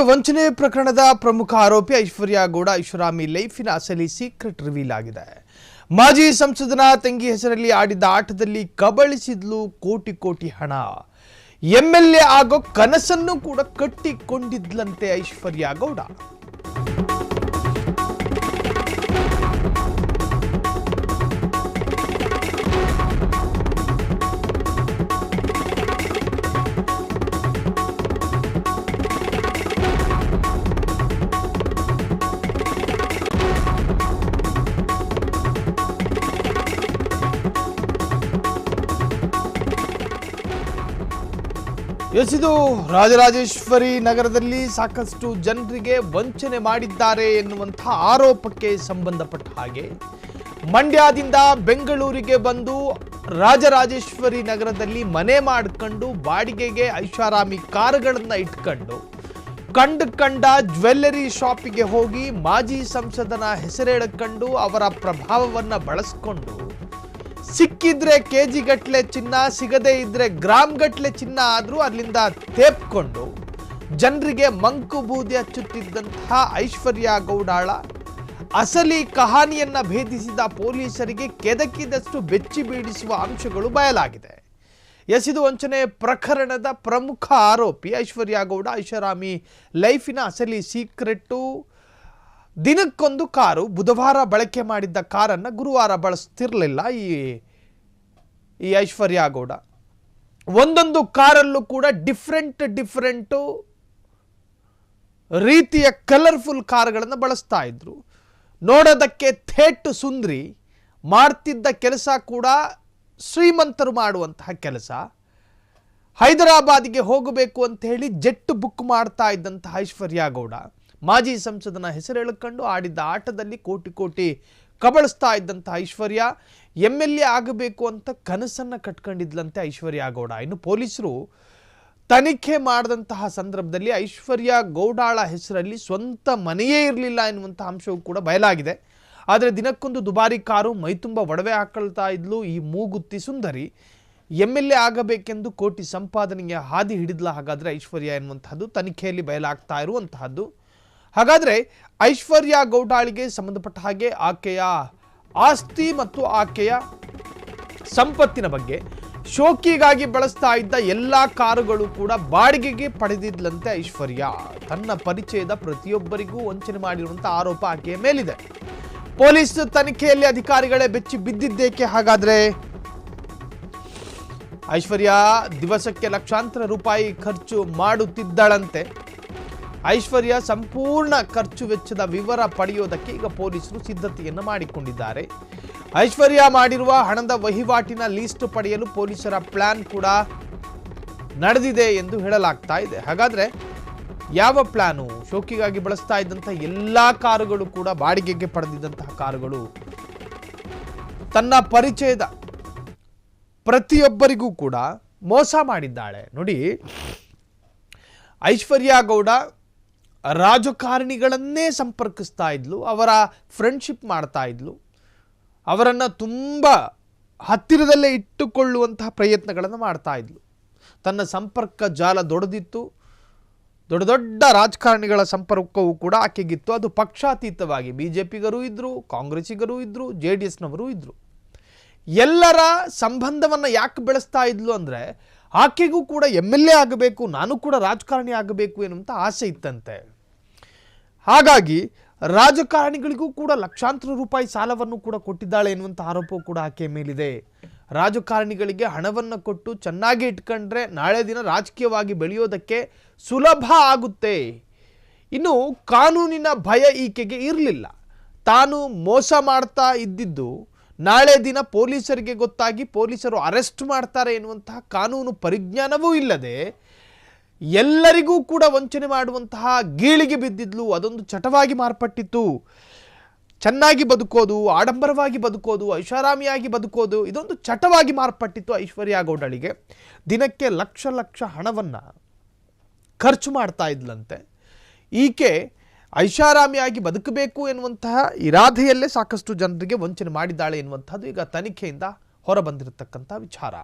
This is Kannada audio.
ವಂಚನೆ ಪ್ರಕರಣದ ಪ್ರಮುಖ ಆರೋಪಿ ಐಶ್ವರ್ಯ ಗೌಡ ಐಷಾರಾಮಿ ಲೈಫಿನ ಅಸಲಿ ಸೀಕ್ರೆಟ್ ರಿವೀಲ್ ಆಗಿದೆ. ಮಾಜಿ ಸಂಸದನ ತಂಗಿ ಹೆಸರಲ್ಲಿ ಆಡಿದ ಆಟದಲ್ಲಿ ಕಬಳಿಸಿದ್ಲು ಕೋಟಿ ಕೋಟಿ ಹಣ. ಎಂಎಲ್ಎ ಆಗೋ ಕನಸನ್ನು ಕೂಡ ಕಟ್ಟಿಕೊಂಡಿದ್ಲಂತೆ ಐಶ್ವರ್ಯ ಗೌಡ. ಇದು ರಾಜರಾಜೇಶ್ವರಿ ನಗರದಲ್ಲಿ ಸಾಕಷ್ಟು ಜನರಿಗೆ ವಂಚನೆ ಮಾಡಿದ್ದಾರೆ ಎನ್ನುವಂತಹ ಆರೋಪಕ್ಕೆ ಸಂಬಂಧಪಟ್ಟ ಹಾಗೆ ಮಂಡ್ಯದಿಂದ ಬೆಂಗಳೂರಿಗೆ ಬಂದು ರಾಜರಾಜೇಶ್ವರಿ ನಗರದಲ್ಲಿ ಮನೆ ಮಾಡಿಕೊಂಡು ಬಾಡಿಗೆಗೆ ಐಷಾರಾಮಿ ಕಾರುಗಳನ್ನು ಇಟ್ಕೊಂಡು ಕಂಡ ಜ್ಯುವೆಲ್ಲರಿ ಶಾಪಿಗೆ ಹೋಗಿ ಮಾಜಿ ಸಂಸದನ ಹೆಸರೇಳಿಕೊಂಡು ಅವರ ಪ್ರಭಾವವನ್ನು ಬಳಸಿಕೊಂಡು ಸಿಕ್ಕಿದ್ರೆ ಕೆಜಿ ಗಟ್ಟಲೆ ಚಿನ್ನ, ಸಿಗದೇ ಇದ್ರೆ ಗ್ರಾಮ್ ಗಟ್ಟಲೆ ಚಿನ್ನ ಆದರೂ ಅಲ್ಲಿಂದ ತೇಪ್ಕೊಂಡು ಜನರಿಗೆ ಮಂಕು ಬೂದಿ ಹಚ್ಚುತ್ತಿದ್ದಂತಹ ಐಶ್ವರ್ಯ ಗೌಡಾಳ ಅಸಲಿ ಕಹಾನಿಯನ್ನ ಭೇದಿಸಿದ ಪೊಲೀಸರಿಗೆ ಕೆದಕಿದಷ್ಟು ಬೆಚ್ಚಿ ಬೀಳಿಸುವ ಅಂಶಗಳು ಬಯಲಾಗಿದೆ. ಇದು ವಂಚನೆ ಪ್ರಕರಣದ ಪ್ರಮುಖ ಆರೋಪಿ ಐಶ್ವರ್ಯ ಗೌಡ ಐಷಾರಾಮಿ ಲೈಫಿನ ಅಸಲಿ ಸೀಕ್ರೆಟ್ಟು. ದಿನಕ್ಕೊಂದು ಕಾರು, ಬುಧವಾರ ಬಳಕೆ ಮಾಡಿದ್ದ ಕಾರನ್ನು ಗುರುವಾರ ಬಳಸ್ತಿರಲಿಲ್ಲ ಈ ಐಶ್ವರ್ಯ ಗೌಡ. ಒಂದೊಂದು ಕಾರಲ್ಲೂ ಕೂಡ ಡಿಫ್ರೆಂಟು ರೀತಿಯ ಕಲರ್ಫುಲ್ ಕಾರುಗಳನ್ನು ಬಳಸ್ತಾ ಇದ್ರು. ನೋಡೋದಕ್ಕೆ ಥೇಟ್ ಸುಂದ್ರಿ, ಮಾಡ್ತಿದ್ದ ಕೆಲಸ ಕೂಡ ಶ್ರೀಮಂತರು ಮಾಡುವಂತಹ ಕೆಲಸ. ಹೈದರಾಬಾದಿಗೆ ಹೋಗಬೇಕು ಅಂತ ಹೇಳಿ ಜೆಟ್ ಬುಕ್ ಮಾಡ್ತಾ ಇದ್ದಂತಹ ಐಶ್ವರ್ಯ ಗೌಡ ಮಾಜಿ ಸಂಸದನ ಹೆಸರು ಹೇಳಿಕೊಂಡು ಆಡಿದ್ದ ಆಟದಲ್ಲಿ ಕೋಟಿ ಕೋಟಿ ಕಬಳಿಸ್ತಾ ಇದ್ದಂತಹ ಐಶ್ವರ್ಯ ಎಂಎಲ್ಎ ಆಗಬೇಕು ಅಂತ ಕನಸನ್ನು ಕಟ್ಕೊಂಡಿದ್ಲಂತೆ ಐಶ್ವರ್ಯ ಗೌಡ. ಇನ್ನು ಪೊಲೀಸರು ತನಿಖೆ ಮಾಡಿದಂತಹ ಸಂದರ್ಭದಲ್ಲಿ ಐಶ್ವರ್ಯ ಗೌಡಾಳ ಹೆಸರಲ್ಲಿ ಸ್ವಂತ ಮನೆಯೇ ಇರಲಿಲ್ಲ ಎನ್ನುವಂಥ ಅಂಶವೂ ಕೂಡ ಬಯಲಾಗಿದೆ. ಆದರೆ ದಿನಕ್ಕೊಂದು ದುಬಾರಿ ಕಾರು, ಮೈತುಂಬ ಒಡವೆ ಹಾಕೊಳ್ತಾ ಇದ್ಲು ಈ ಮೂಗುತ್ತಿ ಸುಂದರಿ. ಎಂಎಲ್ಎ ಆಗಬೇಕೆಂದು ಕೋಟಿ ಸಂಪಾದನೆಯ ಹಾದಿ ಹಿಡಿದ್ಲ ಹಾಗಾದರೆ ಐಶ್ವರ್ಯ ಎನ್ನುವಂಥದ್ದು ತನಿಖೆಯಲ್ಲಿ ಬಯಲಾಗ್ತಾ ಇರುವಂತಹದ್ದು. ಹಾಗಾದರೆ ಐಶ್ವರ್ಯ ಗೌಡಾಳಿಗೆ ಸಂಬಂಧಪಟ್ಟ ಹಾಗೆ ಆಕೆಯ ಆಸ್ತಿ ಮತ್ತು ಆಕೆಯ ಸಂಪತ್ತಿನ ಬಗ್ಗೆ, ಶೋಕಿಗಾಗಿ ಬಳಸ್ತಾ ಇದ್ದ ಎಲ್ಲ ಕಾರುಗಳು ಕೂಡ ಬಾಡಿಗೆಗೆ ಪಡೆದಿದ್ಲಂತೆ ಐಶ್ವರ್ಯ. ತನ್ನ ಪರಿಚಯದ ಪ್ರತಿಯೊಬ್ಬರಿಗೂ ವಂಚನೆ ಮಾಡಿರುವಂಥ ಆರೋಪ ಆಕೆಯ ಮೇಲಿದೆ. ಪೊಲೀಸ್ ತನಿಖೆಯಲ್ಲಿ ಅಧಿಕಾರಿಗಳೇ ಬೆಚ್ಚಿ ಬಿದ್ದಿದ್ದೇಕೆ ಹಾಗಾದ್ರೆ? ಐಶ್ವರ್ಯ ದಿವಸಕ್ಕೆ ಲಕ್ಷಾಂತರ ರೂಪಾಯಿ ಖರ್ಚು ಮಾಡುತ್ತಿದ್ದಳಂತೆ. ಐಶ್ವರ್ಯ ಸಂಪೂರ್ಣ ಖರ್ಚು ವೆಚ್ಚದ ವಿವರ ಪಡೆಯೋದಕ್ಕೆ ಈಗ ಪೊಲೀಸರು ಸಿದ್ಧತೆಯನ್ನು ಮಾಡಿಕೊಂಡಿದ್ದಾರೆ. ಐಶ್ವರ್ಯ ಮಾಡಿರುವ ಹಣದ ವಹಿವಾಟಿನ ಲೀಸ್ಟ್ ಪಡೆಯಲು ಪೊಲೀಸರ ಪ್ಲಾನ್ ಕೂಡ ನಡೆದಿದೆ ಎಂದು ಹೇಳಲಾಗ್ತಾ ಇದೆ. ಹಾಗಾದ್ರೆ ಯಾವ ಪ್ಲಾನು? ಶೋಕಿಗಾಗಿ ಬಳಸ್ತಾ ಇದ್ದಂತಹ ಎಲ್ಲ ಕಾರುಗಳು ಕೂಡ ಬಾಡಿಗೆಗೆ ಪಡೆದಿದ್ದಂತಹ ಕಾರುಗಳು, ತನ್ನ ಪರಿಚಯದ ಪ್ರತಿಯೊಬ್ಬರಿಗೂ ಕೂಡ ಮೋಸ ಮಾಡಿದ್ದಾಳೆ. ನೋಡಿ, ಐಶ್ವರ್ಯ ಗೌಡ ರಾಜಕಾರಣಿಗಳನ್ನೇ ಸಂಪರ್ಕಿಸ್ತಾ ಇದ್ಲು, ಅವರ ಫ್ರೆಂಡ್ಶಿಪ್ ಮಾಡ್ತಾ ಇದ್ಲು, ಅವರನ್ನು ತುಂಬ ಹತ್ತಿರದಲ್ಲೇ ಇಟ್ಟುಕೊಳ್ಳುವಂತಹ ಪ್ರಯತ್ನಗಳನ್ನು ಮಾಡ್ತಾ ಇದ್ಲು. ತನ್ನ ಸಂಪರ್ಕ ಜಾಲ ದೊಡ್ಡದಿತ್ತು. ದೊಡ್ಡ ದೊಡ್ಡ ರಾಜಕಾರಣಿಗಳ ಸಂಪರ್ಕವೂ ಕೂಡ ಆಕೆಗಿತ್ತು. ಅದು ಪಕ್ಷಾತೀತವಾಗಿ ಬಿಜೆಪಿಗರು ಇದ್ದರು, ಕಾಂಗ್ರೆಸ್ಸಿಗರು ಇದ್ದರು, JDSನವರು ಇದ್ದರು. ಎಲ್ಲರ ಸಂಬಂಧವನ್ನು ಯಾಕೆ ಬೆಳೆಸ್ತಾ ಇದ್ಲು ಅಂದರೆ ಆಕೆಗೂ ಕೂಡ ಎಂಎಲ್ಎ ಆಗಬೇಕು, ನಾನು ಕೂಡ ರಾಜಕಾರಣಿ ಆಗಬೇಕು ಎನ್ನುವಂಥ ಆಸೆ ಇತ್ತಂತೆ. ಹಾಗಾಗಿ ರಾಜಕಾರಣಿಗಳಿಗೂ ಕೂಡ ಲಕ್ಷಾಂತರ ರೂಪಾಯಿ ಸಾಲವನ್ನು ಕೂಡ ಕೊಟ್ಟಿದ್ದಾಳೆ ಎನ್ನುವಂಥ ಆರೋಪವೂ ಕೂಡ ಆಕೆಯ ಮೇಲಿದೆ. ರಾಜಕಾರಣಿಗಳಿಗೆ ಹಣವನ್ನು ಕೊಟ್ಟು ಚೆನ್ನಾಗಿ ಇಟ್ಕೊಂಡ್ರೆ ನಾಳೆ ದಿನ ರಾಜಕೀಯವಾಗಿ ಬೆಳೆಯೋದಕ್ಕೆ ಸುಲಭ ಆಗುತ್ತೆ. ಇನ್ನು ಕಾನೂನಿನ ಭಯ ಈಕೆಗೆ ಇರಲಿಲ್ಲ. ತಾನು ಮೋಸ ಮಾಡ್ತಾ ಇದ್ದಿದ್ದು ನಾಳೆ ದಿನ ಪೊಲೀಸರಿಗೆ ಗೊತ್ತಾಗಿ ಪೊಲೀಸರು ಅರೆಸ್ಟ್ ಮಾಡ್ತಾರೆ ಎನ್ನುವಂತಹ ಕಾನೂನು ಪರಿಜ್ಞಾನವೂ ಇಲ್ಲದೆ ಎಲ್ಲರಿಗೂ ಕೂಡ ವಂಚನೆ ಮಾಡುವಂತಹ ಗೀಳಿಗೆ ಬಿದ್ದಿದ್ಲು. ಅದೊಂದು ಚಟವಾಗಿ ಮಾರ್ಪಟ್ಟಿತ್ತು. ಚೆನ್ನಾಗಿ ಬದುಕೋದು, ಆಡಂಬರವಾಗಿ ಬದುಕೋದು, ಐಷಾರಾಮಿಯಾಗಿ ಬದುಕೋದು, ಇದೊಂದು ಚಟವಾಗಿ ಮಾರ್ಪಟ್ಟಿತ್ತು ಐಶ್ವರ್ಯ ಗೌಡಳಿಗೆ. ದಿನಕ್ಕೆ ಲಕ್ಷ ಹಣವನ್ನು ಖರ್ಚು ಮಾಡ್ತಾ ಇದ್ಲಂತೆ. ಈಕೆ ಐಷಾರಾಮಿಯಾಗಿ ಬದುಕಬೇಕು ಎನ್ನುವಂತಹ ಇರಾದೆಯಲ್ಲೇ ಸಾಕಷ್ಟು ಜನರಿಗೆ ವಂಚನೆ ಮಾಡಿದ್ದಾಳೆ ಎನ್ನುವಂಥದ್ದು ಈಗ ತನಿಖೆಯಿಂದ ಹೊರಬಂದಿರತಕ್ಕಂಥ ವಿಚಾರ.